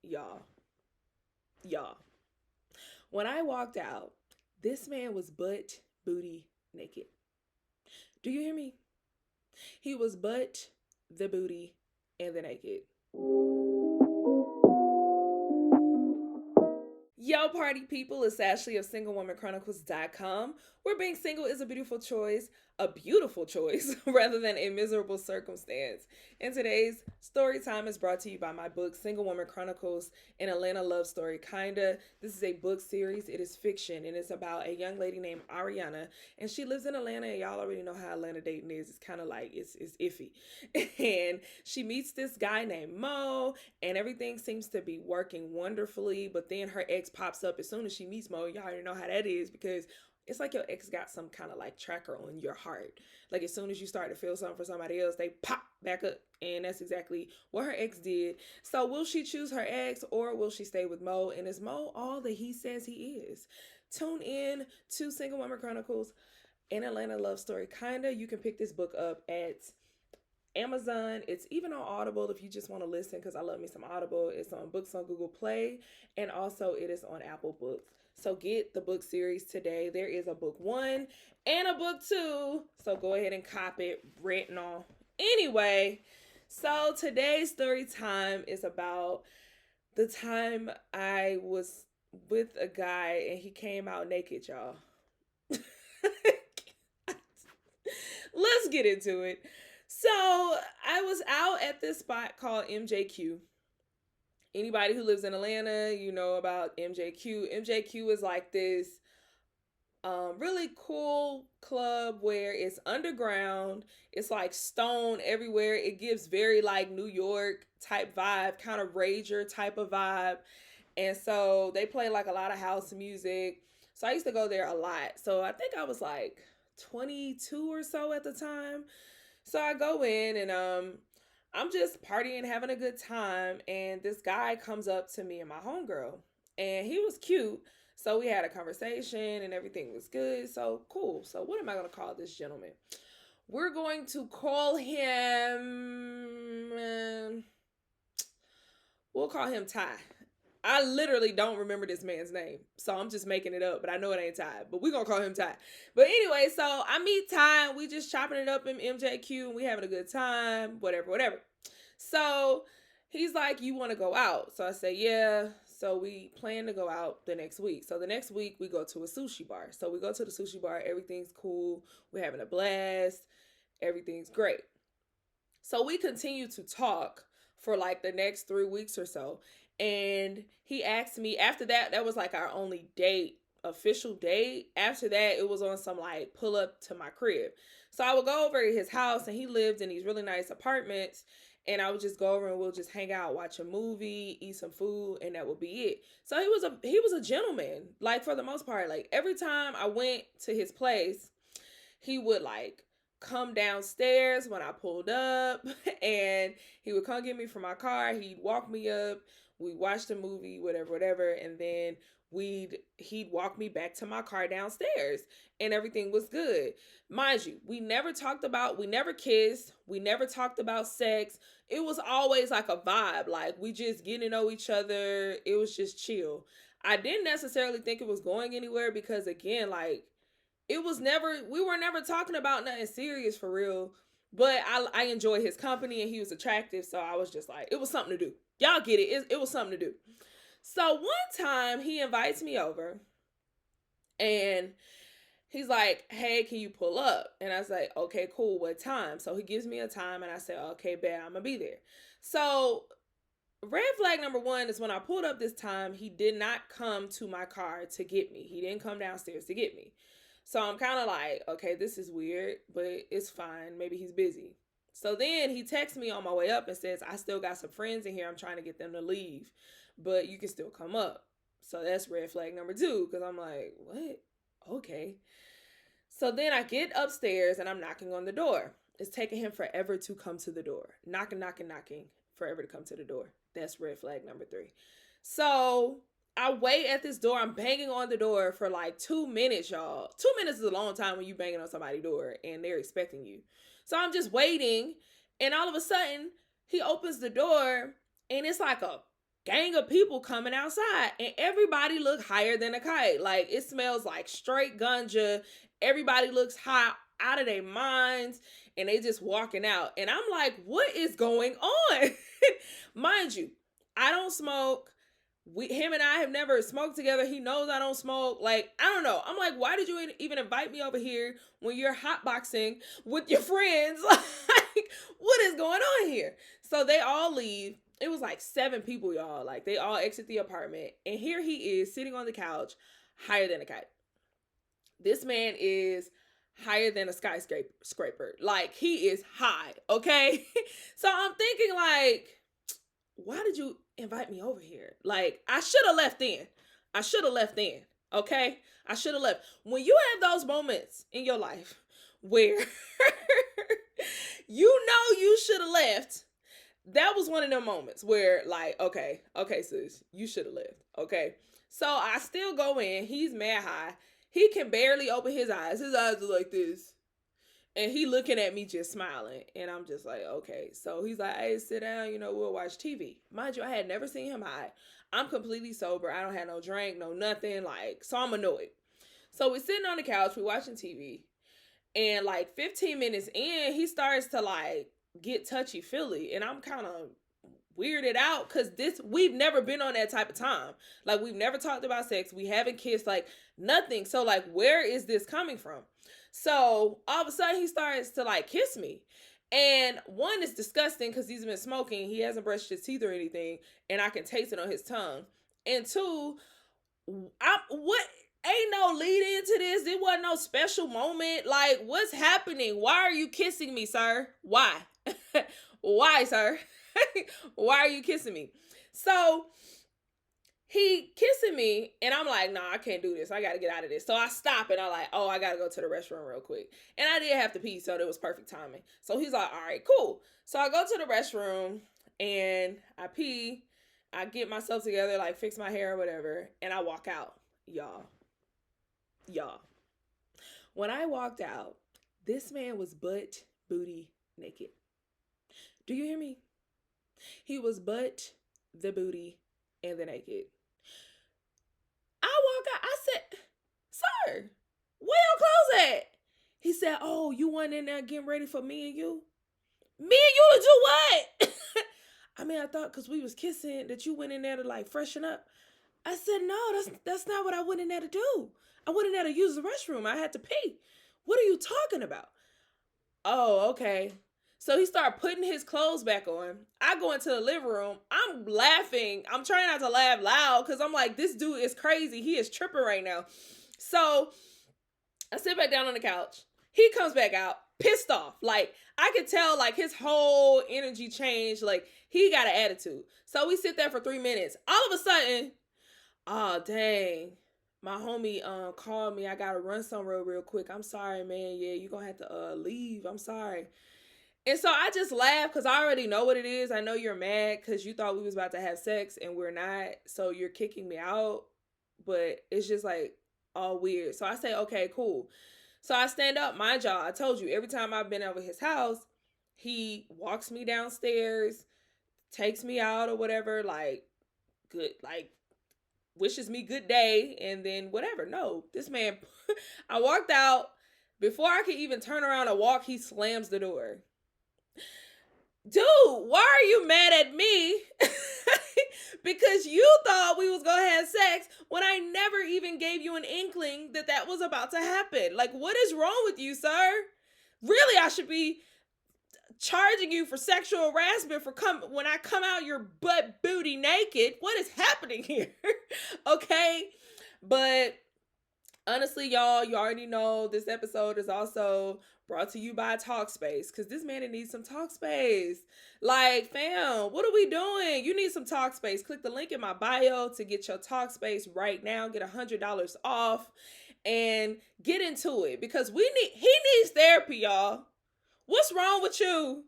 Y'all, y'all. When I walked out, this man was butt booty naked. Do you hear me? He was butt, the booty, and the naked. Yo, party people, it's Ashley of SingleWomanChronicles.com, where being single is a beautiful choice, rather than a miserable circumstance. And today's story time is brought to you by my book, Single Woman Chronicles, an Atlanta love story, kinda. This is a book series. It is fiction, and it's about a young lady named Ariana, and she lives in Atlanta, and y'all already know how Atlanta dating is. It's kind of like, it's iffy. And she meets this guy named Mo, and everything seems to be working wonderfully, but then her ex pops up as soon as she meets Mo. Y'all already know how that is, because it's like your ex got some kind of like tracker on your heart. Like as soon as you start to feel something for somebody else, they pop back up. And that's exactly what her ex did. So will she choose her ex, or will she stay with Mo? And is Mo all that he says he is? Tune in to Single Woman Chronicles, an Atlanta love story, kinda. You can pick this book up at Amazon. It's even on Audible if you just want to listen, because I love me some Audible. It's on Books on Google Play, and also it is on Apple Books. So get the book series today. There is a book one and a book two. So go ahead and cop it, written on. Anyway, so today's story time is about the time I was with a guy and he came out naked, y'all. Let's get into it. So I was out at this spot called MJQ. Anybody who lives in Atlanta, you know about MJQ. MJQ is like this really cool club where it's underground. It's like stone everywhere. It gives very like New York type vibe, kind of rager type of vibe. And so they play like a lot of house music. So I used to go there a lot. So I think I was like 22 or so at the time. So I go in and I'm just partying, having a good time, and this guy comes up to me and my homegirl. And he was cute. So we had a conversation and everything was good. So cool. So what am I gonna call this gentleman? We're going to call him we'll call him Ty. I literally don't remember this man's name, so I'm just making it up, but I know it ain't Ty, but we're gonna call him Ty. But anyway, so I meet Ty, and we just chopping it up in MJQ, and we having a good time, whatever. So he's like, you want to go out? So I say, yeah. So we plan to go out the next week. So the next week we go to a sushi bar. So we go to the sushi bar, everything's cool, we're having a blast, everything's great. So we continue to talk for like the next 3 weeks or so. And he asked me after that, that was like our only date, official date. After that, it was on some like pull up to my crib. So I would go over to his house, and he lived in these really nice apartments. And I would just go over and we'll just hang out, watch a movie, eat some food, and that would be it. So he was a gentleman, like for the most part. Like every time I went to his place, he would like come downstairs when I pulled up, and he would come get me from my car. He'd walk me up. We watched a movie, whatever, and then he'd walk me back to my car downstairs, and everything was good. Mind you, we never kissed, we never talked about sex. It was always like a vibe, like we just getting to know each other. It was just chill. I didn't necessarily think it was going anywhere, because again, like we were never talking about nothing serious for real. But I enjoyed his company, and he was attractive, so I was just like, it was something to do. Y'all get it. It was something to do. So one time he invites me over, and he's like, hey, can you pull up? And I was like, okay, cool. What time? So he gives me a time, and I said, okay, bet, I'm going to be there. So red flag number one is when I pulled up this time, he did not come to my car to get me. He didn't come downstairs to get me. So I'm kind of like, okay, this is weird, but it's fine. Maybe he's busy. So then he texts me on my way up and says, I still got some friends in here. I'm trying to get them to leave, but you can still come up. So that's red flag number two, because I'm like, what? Okay. So then I get upstairs and I'm knocking on the door. It's taking him forever to come to the door. Knocking, forever to come to the door. That's red flag number three. So I wait at this door. I'm banging on the door for like 2 minutes, y'all. 2 minutes is a long time when you banging on somebody's door and they're expecting you. So I'm just waiting, and all of a sudden he opens the door, and it's like a gang of people coming outside, and everybody look higher than a kite. Like, it smells like straight ganja. Everybody looks high, out of their minds, and they just walking out. And I'm like, what is going on? Mind you, I don't smoke. Him and I have never smoked together. He knows I don't smoke. Like, I don't know. I'm like, why did you even invite me over here when you're hotboxing with your friends? Like, what is going on here? So they all leave. It was like 7 people, y'all. Like, they all exit the apartment. And here he is sitting on the couch, higher than a kite. This man is higher than a skyscraper. Like, he is high, okay? So I'm thinking, like, why did you invite me over here? Like, I should have left then. Okay? I should have left. When you have those moments in your life where you know you should have left, that was one of them moments where, like, okay, sis, you should have left, okay? So I still go in. He's mad high. He can barely open his eyes. His eyes are like this. And he looking at me just smiling. And I'm just like, okay. So he's like, hey, sit down. We'll watch TV. Mind you, I had never seen him high. I'm completely sober. I don't have no drink, no nothing. Like, so I'm annoyed. So we're sitting on the couch. We're watching TV. And like 15 minutes in, he starts to like get touchy-feely. And I'm kind of weirded out because we've never been on that type of time. Like, we've never talked about sex. We haven't kissed, like nothing. So like, where is this coming from? So all of a sudden he starts to like kiss me. And one, is disgusting because he's been smoking. He hasn't brushed his teeth or anything. And I can taste it on his tongue. And 2, ain't no lead into this. It wasn't no special moment. Like, what's happening? Why are you kissing me, sir? Why? Why, sir? Why are you kissing me? So he kissing me, and I'm like, nah, I can't do this. I got to get out of this. So I stop, and I'm like, oh, I got to go to the restroom real quick. And I did have to pee, so it was perfect timing. So he's like, all right, cool. So I go to the restroom, and I pee. I get myself together, like fix my hair or whatever, and I walk out. Y'all. When I walked out, this man was butt, booty, naked. Do you hear me? He was butt, the booty, and the naked. I walk out. I said, sir, where your clothes at? He said, oh, you went in there getting ready for me and you? Me and you to do what? I mean, I thought because we was kissing that you went in there to like freshen up. I said, no, that's not what I went in there to do. I went in there to use the restroom. I had to pee. What are you talking about? Oh, okay. So he started putting his clothes back on. I go into the living room. I'm laughing. I'm trying not to laugh loud because I'm like, this dude is crazy. He is tripping right now. So I sit back down on the couch. He comes back out, pissed off. Like, I could tell, like, his whole energy changed. Like, he got an attitude. So we sit there for 3 minutes. All of a sudden, oh, dang. My homie called me. I got to run somewhere real quick. I'm sorry, man. Yeah, you're going to have to leave. I'm sorry. And so I just laugh because I already know what it is. I know you're mad because you thought we was about to have sex and we're not. So you're kicking me out. But it's just like all weird. So I say, okay, cool. So I stand up. Mind y'all, I told you, every time I've been over his house, he walks me downstairs, takes me out or whatever, like, good, like, wishes me good day, and then whatever. No, this man, I walked out. Before I could even turn around and walk, he slams the door. Dude, why are you mad at me? Because you thought we was gonna have sex when I never even gave you an inkling that that was about to happen. Like, what is wrong with you, sir? Really, I should be charging you for sexual harassment for when I come out your butt booty naked. What is happening here? Okay, but honestly, y'all, you already know this episode is also brought to you by Talkspace, because this man needs some Talkspace. Like, fam, what are we doing? You need some Talkspace. Click the link in my bio to get your Talkspace right now. Get $100 off and get into it, because he needs therapy, y'all. What's wrong with you?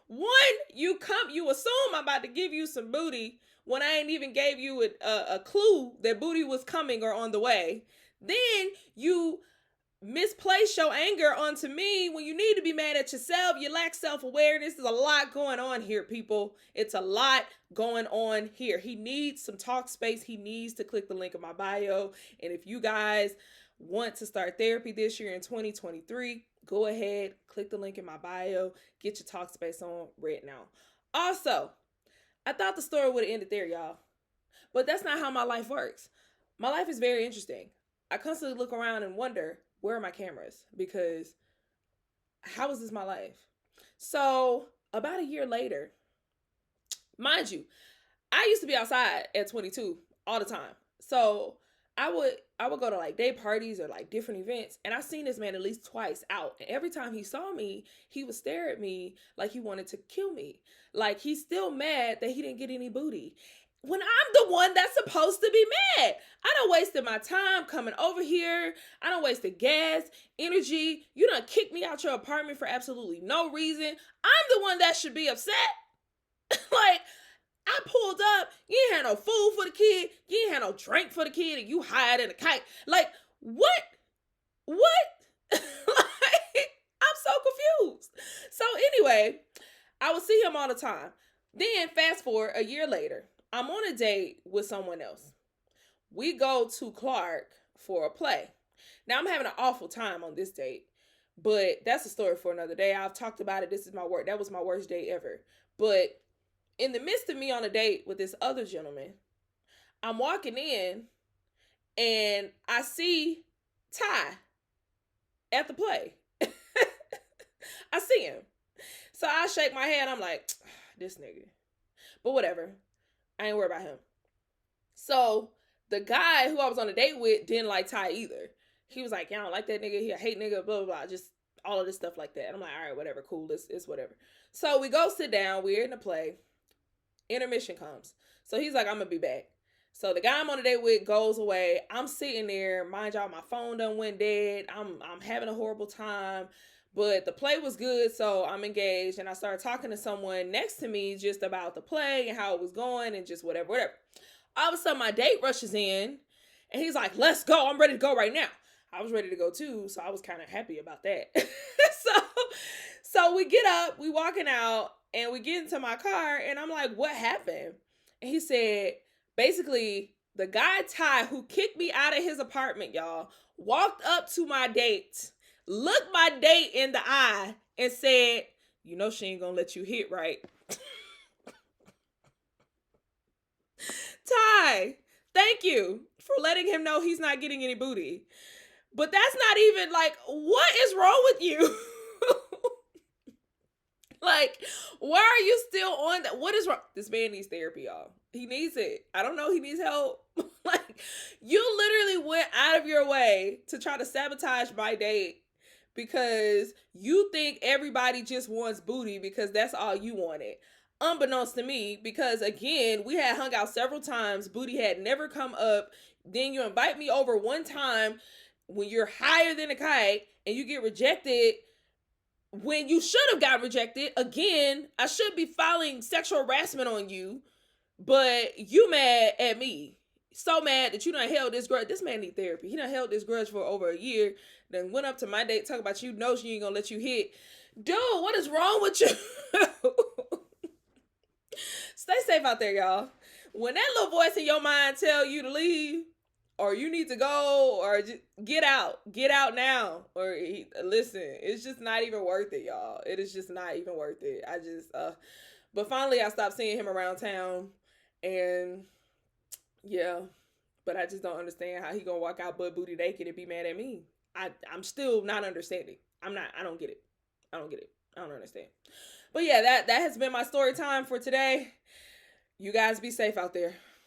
One, you assume I'm about to give you some booty when I ain't even gave you a clue that booty was coming or on the way. Then you misplace your anger onto me when you need to be mad at yourself. You lack self-awareness. There's a lot going on here, people. It's a lot going on here. He needs some talk space. He needs to click the link in my bio. And if you guys want to start therapy this year in 2023, go ahead, click the link in my bio, get your talk space on right now. Also, I thought the story would have ended there, y'all. But that's not how my life works. My life is very interesting. I constantly look around and wonder, where are my cameras? Because how is this my life? So about a year later, mind you, I used to be outside at 22 all the time. So I would go to like day parties or like different events, and I've seen this man at least twice out. And every time he saw me, he would stare at me like he wanted to kill me. Like he's still mad that he didn't get any booty, when I'm the one that's supposed to be mad. I done wasted my time coming over here. I done wasted gas, energy. You done kicked me out your apartment for absolutely no reason. I'm the one that should be upset. Like, I pulled up, you ain't had no food for the kid, you ain't had no drink for the kid, and you hide in a kite. Like, what? Like, I'm so confused. So anyway, I would see him all the time. Then fast forward a year later, I'm on a date with someone else. We go to Clark for a play. Now, I'm having an awful time on this date, but that's a story for another day. I've talked about it. This is my work. That was my worst date ever. But in the midst of me on a date with this other gentleman, I'm walking in and I see Ty at the play. I see him. So I shake my head. I'm like, this nigga. But whatever. I ain't worried about him. So the guy who I was on a date with didn't like Ty either. He was like, yeah, I don't like that nigga. He a hate nigga, blah, blah, blah. Just all of this stuff like that. And I'm like, all right, whatever, cool. It's whatever. So we go sit down. We're in the play. Intermission comes. So he's like, I'm going to be back. So the guy I'm on a date with goes away. I'm sitting there. Mind y'all, my phone done went dead. I'm having a horrible time. But the play was good, so I'm engaged. And I started talking to someone next to me just about the play and how it was going and just whatever. All of a sudden, my date rushes in. And he's like, let's go. I'm ready to go right now. I was ready to go too, so I was kind of happy about that. So we get up, we walking out, and we get into my car, and I'm like, what happened? And he said, basically, the guy Ty who kicked me out of his apartment, y'all, walked up to my date, looked my date in the eye, and said, you know she ain't gonna let you hit, right? Ty, thank you for letting him know he's not getting any booty. But that's not even like, what is wrong with you? Like, why are you still on that? What is wrong? This man needs therapy, y'all. He needs it. I don't know. He needs help. Like, you literally went out of your way to try to sabotage my date because you think everybody just wants booty because that's all you wanted. Unbeknownst to me, because again, we had hung out several times. Booty had never come up. Then you invite me over one time when you're higher than a kite and you get rejected when you should have got rejected. Again, I should be filing sexual harassment on you, but you mad at me. So mad that you done held this grudge. This man need therapy. He done held this grudge for over a year. Then went up to my date, talk about you know she ain't gonna let you hit. Dude, what is wrong with you? Stay safe out there, y'all. When that little voice in your mind tell you to leave, or you need to go, or just get out now, or listen, it's just not even worth it, y'all. It is just not even worth it. I just, but finally I stopped seeing him around town, and yeah, but I just don't understand how he gonna walk out butt booty naked and be mad at me. I'm still not understanding. I don't get it. I don't understand. But yeah, that has been my story time for today. You guys be safe out there.